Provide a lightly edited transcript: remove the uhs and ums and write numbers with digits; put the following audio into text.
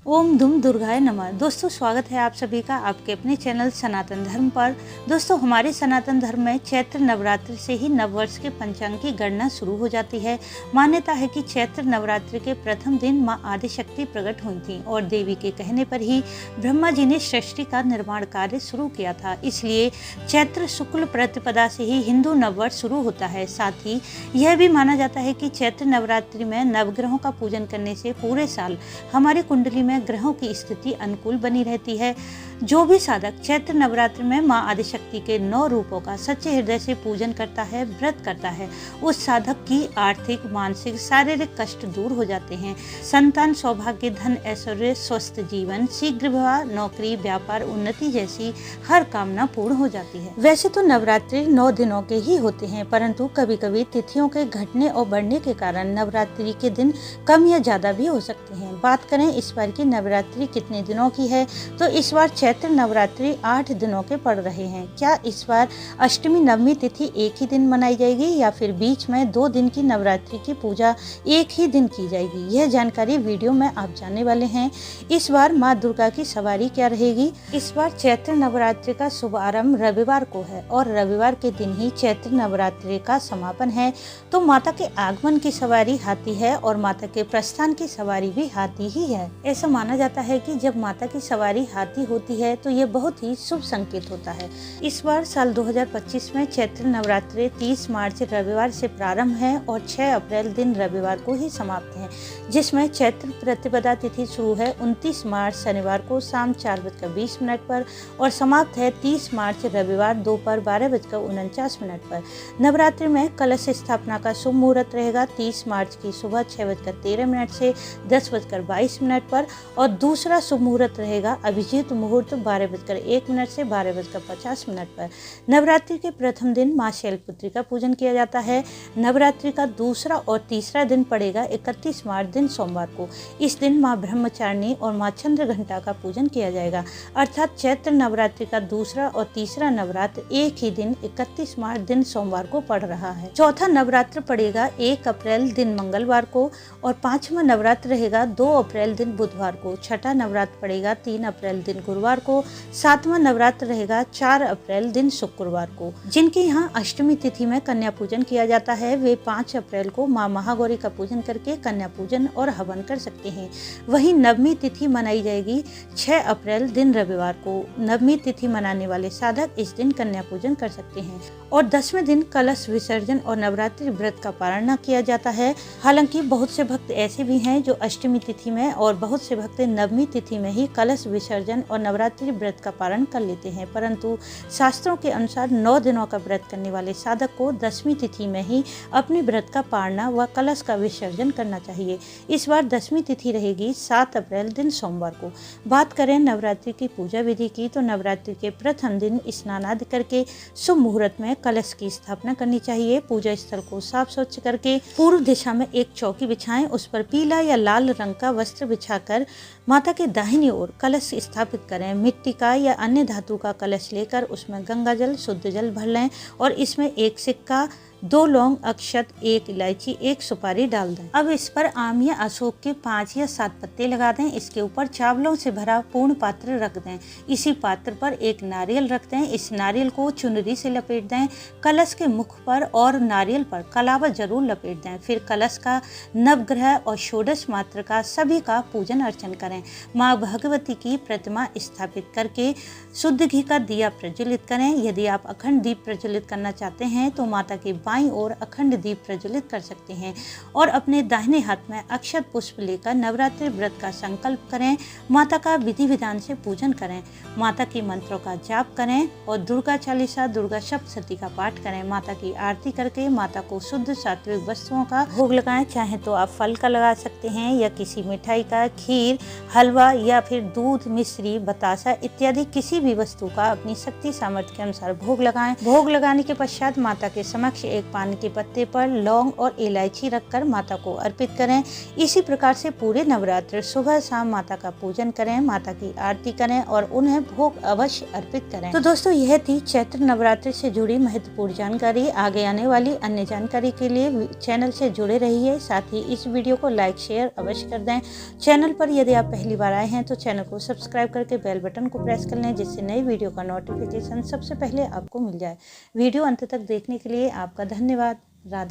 ओम धूम दुर्गाय नमः। दोस्तों, स्वागत है आप सभी का आपके अपने चैनल सनातन धर्म पर। दोस्तों, हमारे सनातन धर्म में चैत्र नवरात्रि से ही नववर्ष के पंचांग की गणना शुरू हो जाती है। मान्यता है कि चैत्र नवरात्रि के प्रथम दिन मां आदिशक्ति प्रकट हुई थी और देवी के कहने पर ही ब्रह्मा जी ने सृष्टि का निर्माण कार्य शुरू किया था। इसलिए चैत्र शुक्ल प्रतिपदा से ही हिंदू नववर्ष शुरू होता है। साथ ही यह भी माना जाता है कि चैत्र नवरात्रि में नवग्रहों का पूजन करने से पूरे साल हमारी कुंडली में ग्रहों की स्थिति अनुकूल बनी रहती है। जो भी साधक चैत्र नवरात्रि में मां आदिशक्ति के 9 रूपों का सच्चे हृदय से पूजन करता है, व्रत करता है, उस साधक की आर्थिक, मानसिक, शारीरिक कष्ट दूर हो जाते हैं। संतान, सौभाग्य, धन, ऐश्वर्य, स्वस्थ जीवन, शीघ्र विवाह, नौकरी, व्यापार, उन्नति जैसी हर कामना पूर्ण हो जाती है। वैसे तो नवरात्रि 9 दिनों के ही होते हैं, परंतु कभी कभी तिथियों के घटने और बढ़ने के कारण नवरात्रि के दिन कम या ज्यादा भी हो सकते हैं। बात करें इस बार की नवरात्रि कितने दिनों की है, तो इस बार चैत्र नवरात्रि 8 दिनों के पड़ रहे हैं। क्या इस बार अष्टमी नवमी तिथि एक ही दिन मनाई जाएगी या फिर बीच में 2 दिन की नवरात्रि की पूजा एक ही दिन की जाएगी, यह जानकारी वीडियो में आप जानने वाले हैं। इस बार माँ दुर्गा की सवारी क्या रहेगी। इस बार चैत्र नवरात्रि का शुभारंभ रविवार को है और रविवार के दिन ही चैत्र नवरात्रि का समापन है। तो माता के आगमन की सवारी हाथी है और माता के प्रस्थान की सवारी भी हाथी ही है। ऐसा माना जाता है कि जब माता की सवारी हाथी होती है तो यह बहुत ही शुभ संकेत होता है। इस बार साल 2025 में चैत्र नवरात्रि 30 मार्च रविवार से प्रारंभ है और 6 अप्रैल दिन रविवार को ही समाप्त है, जिसमें चैत्र प्रतिपदा तिथि शुरू है 29 मार्च शनिवार को शाम 4:20 पर और समाप्त है 30 मार्च रविवार दोपहर 12:49 पर। नवरात्रि में कलश स्थापना का शुभ मुहूर्त रहेगा 30 मार्च की सुबह 6:13 से 10:22 पर और दूसरा शुभ मुहूर्त रहेगा अभिजीत मुहूर्त 12:01 से 12:50 पर। नवरात्रि के प्रथम दिन मां शैलपुत्री का पूजन किया जाता है। नवरात्रि का दूसरा और तीसरा दिन पड़ेगा 31 मार्च दिन सोमवार को। इस दिन मां ब्रह्मचारिणी और मां चंद्रघंटा का पूजन किया जाएगा, अर्थात चैत्र नवरात्रि का दूसरा और तीसरा नवरात्र एक ही दिन 31 मार्च दिन सोमवार को पड़ रहा है। चौथा नवरात्र पड़ेगा 1 अप्रैल दिन मंगलवार को और 5वां नवरात्र रहेगा 2 अप्रैल दिन बुधवार को। छठा नवरात्र पड़ेगा 3 अप्रैल दिन गुरुवार को। 7वां नवरात्र रहेगा 4 अप्रैल दिन शुक्रवार को। जिनके यहाँ अष्टमी तिथि में कन्या पूजन किया जाता है वे 5 अप्रैल को माँ महागौरी का पूजन करके कन्या पूजन और हवन कर सकते हैं। वहीं नवमी तिथि मनाई जाएगी 6 अप्रैल दिन रविवार को। नवमी तिथि मनाने वाले साधक इस दिन कन्या पूजन कर सकते हैं और 10वें दिन कलश विसर्जन और नवरात्रि व्रत का पारण न किया जाता है। हालांकि बहुत से भक्त ऐसे भी हैं जो अष्टमी तिथि में और बहुत से भक्त नवमी तिथि में ही कलश विसर्जन और नवरात्रि व्रत का पारण कर लेते हैं, परंतु शास्त्रों के अनुसार 9 दिनों का व्रत करने वाले साधक को 10वीं तिथि में ही अपने व्रत का पारणा व कलश का विसर्जन करना चाहिए। इस बार 10वीं तिथि रहेगी 7 अप्रैल दिन सोमवार को। बात करें नवरात्रि की पूजा विधि की, तो नवरात्रि के प्रथम दिन स्नान आदि करके शुभ मुहूर्त में कलश की स्थापना करनी चाहिए। पूजा स्थल को साफ स्वच्छ करके पूर्व दिशा में एक चौकी बिछाएं, उस पर पीला या लाल रंग का वस्त्र बिछाकर माता के दाहिनी ओर कलश स्थापित करें। मिट्टी का या अन्य धातु का कलश लेकर उसमें गंगा जल, शुद्ध जल भर लें और इसमें एक सिक्का, 2 लौंग, अक्षत, 1 इलायची, 1 सुपारी डाल दें। अब इस पर आम या अशोक के 5 या 7 पत्ते लगा दें। इसके ऊपर चावलों से भरा पूर्ण पात्र रख दें। इसी पात्र पर एक नारियल रख दें। इस नारियल को चुनरी से लपेट दें। कलश के मुख पर और नारियल पर कलावा जरूर लपेट दें। फिर कलश का नवग्रह और षोडश मात्र का सभी का पूजन अर्चन करें। माँ भगवती की प्रतिमा स्थापित करके शुद्ध घी का दिया प्रज्वलित करें। यदि आप अखंड दीप प्रज्वलित करना चाहते हैं तो माता के बाईं ओर अखंड दीप प्रज्वलित कर सकते हैं और अपने दाहिने हाथ में अक्षत पुष्प लेकर नवरात्रि व्रत का संकल्प करें। माता का विधि विधान से पूजन करें। माता के मंत्रों का जाप करें और दुर्गा चालीसा, दुर्गा सप्तशती का पाठ करें। माता की आरती करके माता को शुद्ध सात्विक वस्तुओं का भोग लगाएं। चाहे तो आप फल का लगा सकते हैं या किसी मिठाई का, खीर, हलवा या फिर दूध, मिश्री, बतासा इत्यादि किसी भी वस्तु का अपनी शक्ति सामर्थ्य के अनुसार भोग लगाएं। भोग लगाने के पश्चात माता के समक्ष एक एक पान के पत्ते पर लौंग और इलायची रखकर माता को अर्पित करें। इसी प्रकार से पूरे नवरात्र सुबह शाम माता का पूजन करें, माता की आरती करें और उन्हें भोग अवश्य अर्पित करें। तो दोस्तों यह थी चैत्र नवरात्रि से जुड़ी महत्वपूर्ण जानकारी। आगे आने वाली अन्य जानकारी के लिए चैनल से जुड़े रहिए। साथ ही इस वीडियो को लाइक शेयर अवश्य कर दें। चैनल पर यदि आप पहली बार आए हैं तो चैनल को सब्सक्राइब करके बेल बटन को प्रेस कर लें, जिससे नई वीडियो का नोटिफिकेशन सबसे पहले आपको मिल जाए। वीडियो अंत तक देखने के लिए आपका धन्यवाद। राधे।